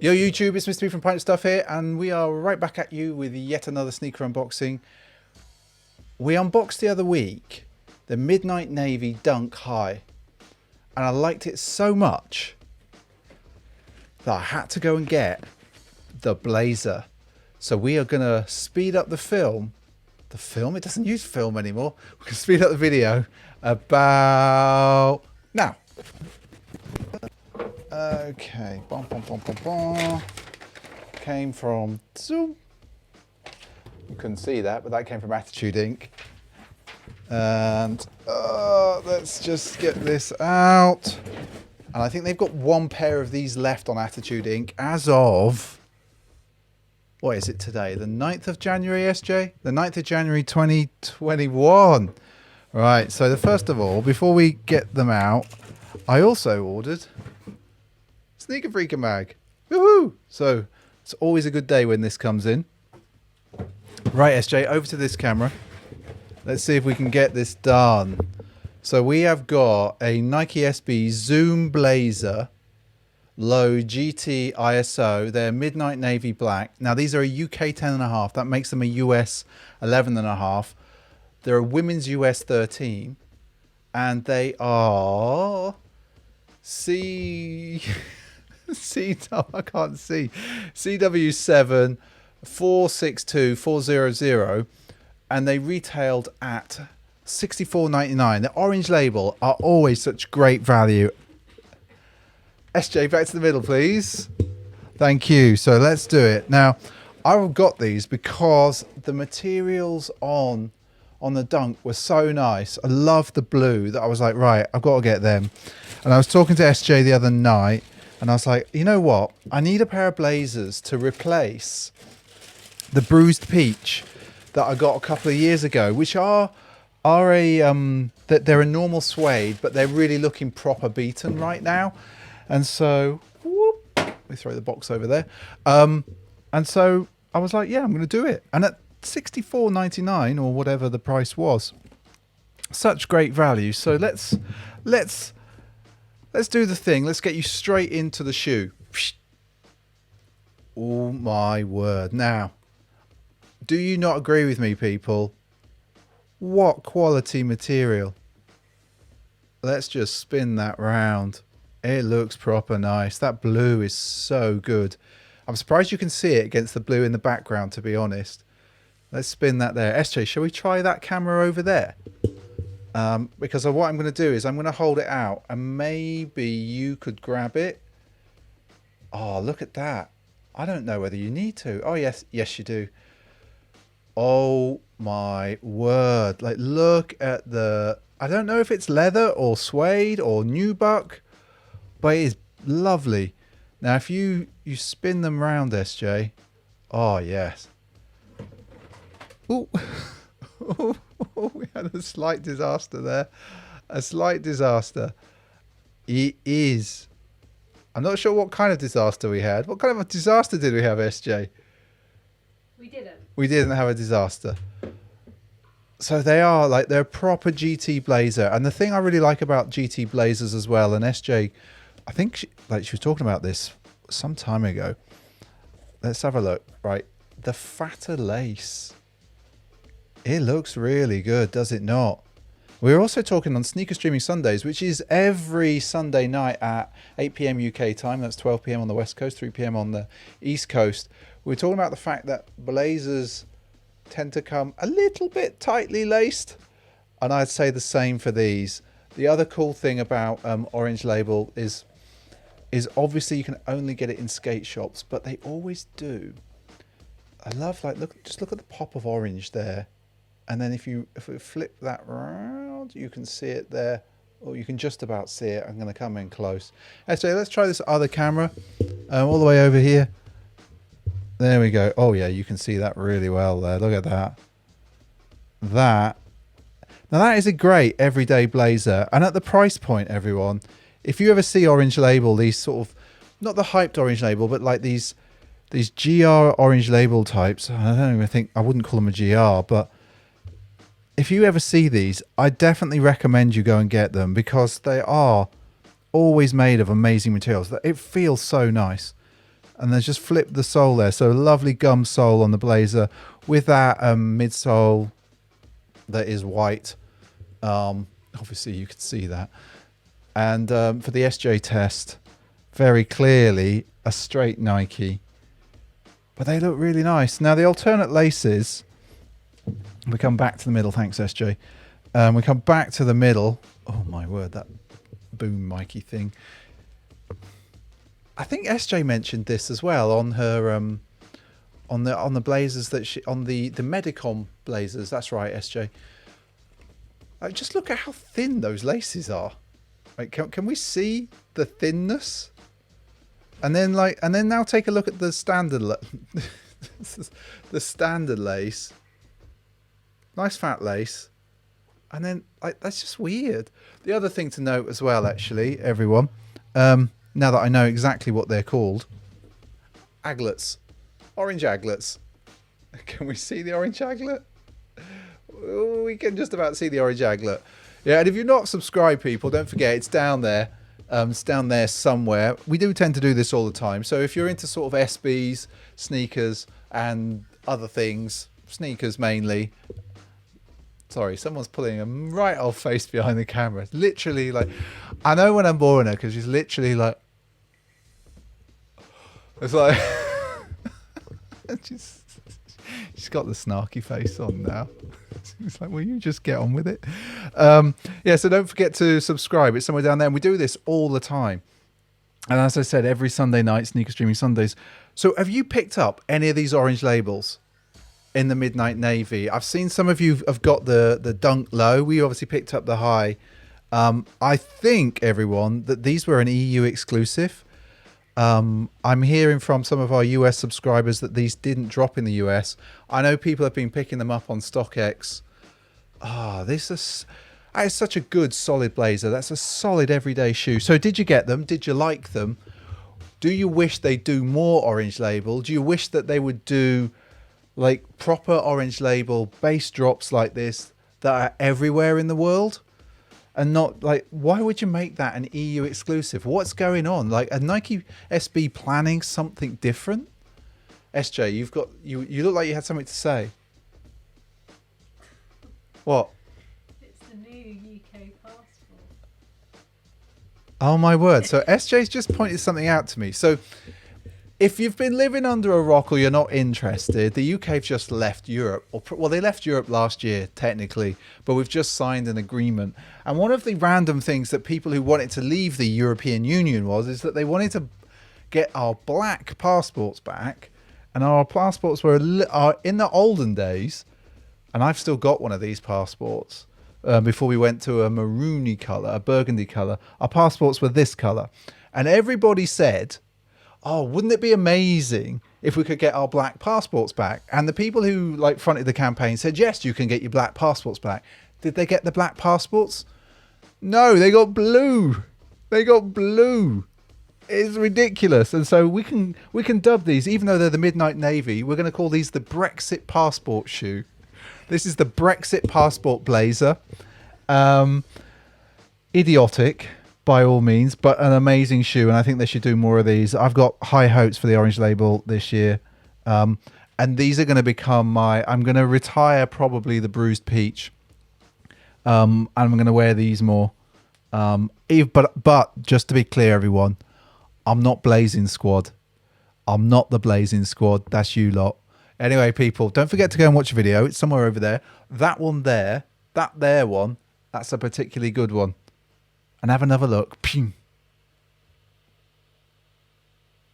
Yo YouTube, it's Mr. B from Pint of Stuff here, and we are right back at you with yet another sneaker unboxing. We unboxed the other week the Midnight Navy Dunk High, and I liked it so much that I had to go and get the blazer. So we are going to speed up the film. The film? It doesn't use film anymore. We're going to speed up the video about now. Okay, bum, bum, bum, bum, bum. Came from Zoom. You couldn't see that, but that came from Attitude Inc. And let's just get this out. And I think they've got one pair of these left on Attitude Inc. as of, what is it today? The 9th of January, SJ? The 9th of January 2021. Right, so first of all, before we get them out, I also ordered Sneaker Freaker mag. Woohoo! So it's always a good day when this comes in. Right, SJ, over to this camera. Let's see if we can get this done. So we have got a Nike SB Zoom Blazer Low GT ISO. They're Midnight Navy Black. Now these are a UK 10.5. That makes them a US 11.5. They're a women's US 13. And they are I can't see. CW7 462400, and they retailed at $64.99. The orange label are always such great value. SJ, back to the middle, please. Thank you. So let's do it. Now, I've got these because the materials on the Dunk were so nice. I love the blue that I was like, right, I've got to get them. And I was talking to SJ the other night, and I was like, you know what? I need a pair of blazers to replace the bruised peach that I got a couple of years ago, which are that they're a normal suede, but they're really looking proper beaten right now. And so, whoop, we throw the box over there. And so I was like, yeah, I'm going to do it. And at $64.99 or whatever the price was, such great value. So let's do the thing. Let's get you straight into the shoe. Oh my word. Now, do you not agree with me, people? What quality material. Let's just spin that round. It looks proper nice. That blue is so good. I'm surprised you can see it against the blue in the background, to be honest. Let's spin that there. SJ, shall we try that camera over there? Because what I'm going to do is I'm going to hold it out, and maybe you could grab it. Oh, look at that. I don't know whether you need to. Oh, yes, you do. Oh my word. Like, look at I don't know if it's leather or suede or nubuck, but it is lovely. Now, if you spin them round, SJ. Oh, yes. Ooh. We had a slight disaster there. A slight disaster. It is. I'm not sure what kind of disaster we had. What kind of a disaster did we have, SJ? We didn't. We didn't have a disaster. So they're a proper GT blazer. And the thing I really like about GT blazers as well, and SJ, I think she was talking about this some time ago. Let's have a look. Right. The fatter lace. It looks really good, does it not? We're also talking on Sneaker Streaming Sundays, which is every Sunday night at 8 p.m. UK time. That's 12 p.m. on the West Coast, 3 p.m. on the East Coast. We're talking about the fact that blazers tend to come a little bit tightly laced. And I'd say the same for these. The other cool thing about Orange Label is obviously you can only get it in skate shops, but they always do. I love, just look at the pop of orange there. And then if we flip that round, you can see it there. Or you can just about see it. I'm going to come in close. Actually, let's try this other camera. All the way over here. There we go. Oh, yeah, you can see that really well there. Look at that. Now, that is a great everyday blazer. And at the price point, everyone, if you ever see Orange Label, these sort of, not the hyped Orange Label, but like these GR Orange Label types. I don't even think, I wouldn't call them a GR, but if you ever see these, I definitely recommend you go and get them because they are always made of amazing materials. It feels so nice. And then just flip the sole there. So a lovely gum sole on the blazer with that midsole that is white. Obviously, you can see that. And for the SJ test, very clearly a straight Nike. But they look really nice. Now, the alternate laces, we come back to the middle. Thanks, SJ. We come back to the middle. Oh, my word, that boom Mikey thing. I think SJ mentioned this as well on her on the blazers that she on the Medicom blazers. That's right, SJ. Just look at how thin those laces are. Like, can we see the thinness? And then now take a look at the standard the standard lace. Nice fat lace. And then that's just weird. The other thing to note as well, actually, everyone. Now that I know exactly what they're called. Aglets. Orange aglets. Can we see the orange aglet? Oh, we can just about see the orange aglet. Yeah, and if you're not subscribed, people, don't forget, it's down there. It's down there somewhere. We do tend to do this all the time. So if you're into sort of SBs, sneakers, and other things, sneakers mainly. Sorry, someone's pulling a right old face behind the camera. Literally, like, I know when I'm boring her because she's literally like, it's like, she's got the snarky face on now. It's like, will you just get on with it? Yeah, so don't forget to subscribe. It's somewhere down there. And we do this all the time. And as I said, every Sunday night, Sneaker Streaming Sundays. So have you picked up any of these orange labels? In the midnight navy, I've seen some of you have got the dunk low. We obviously picked up the high. I think, everyone, that these were an EU exclusive. I'm hearing from some of our US subscribers that these didn't drop in the US. I know people have been picking them up on StockX. That is such a good solid blazer. That's a solid everyday shoe. So did you get them? Did you like them? Do you wish they do more orange label? Do you wish that they would do like proper orange label bass drops like this that are everywhere in the world? And not like, why would you make that an EU exclusive? What's going on? Like, a Nike SB planning something different? SJ, you look like you had something to say. What? It's the new UK passport. Oh my word. So SJ's just pointed something out to me. So if you've been living under a rock or you're not interested, the UK have just left Europe. Well, they left Europe last year, technically, but we've just signed an agreement. And one of the random things that people who wanted to leave the European Union is that they wanted to get our black passports back. And our passports are in the olden days, and I've still got one of these passports, before we went to a maroony colour, a burgundy colour. Our passports were this colour. And everybody said, oh, wouldn't it be amazing if we could get our black passports back? And the people who like fronted the campaign said, yes, you can get your black passports back. Did they get the black passports? No, they got blue. They got blue. It's ridiculous. And so we can dub these, even though they're the midnight navy, we're going to call these the Brexit passport shoe. This is the Brexit passport blazer. Idiotic, by all means, but an amazing shoe, and I think they should do more of these. I've got high hopes for the orange label this year, and these are going to become I'm going to retire probably the bruised peach, and I'm going to wear these more. But just to be clear, everyone, I'm not Blazing Squad. I'm not the Blazing Squad. That's you lot. Anyway, people, don't forget to go and watch a video. It's somewhere over there. That one there, that there one, that's a particularly good one. And have another look. Pew.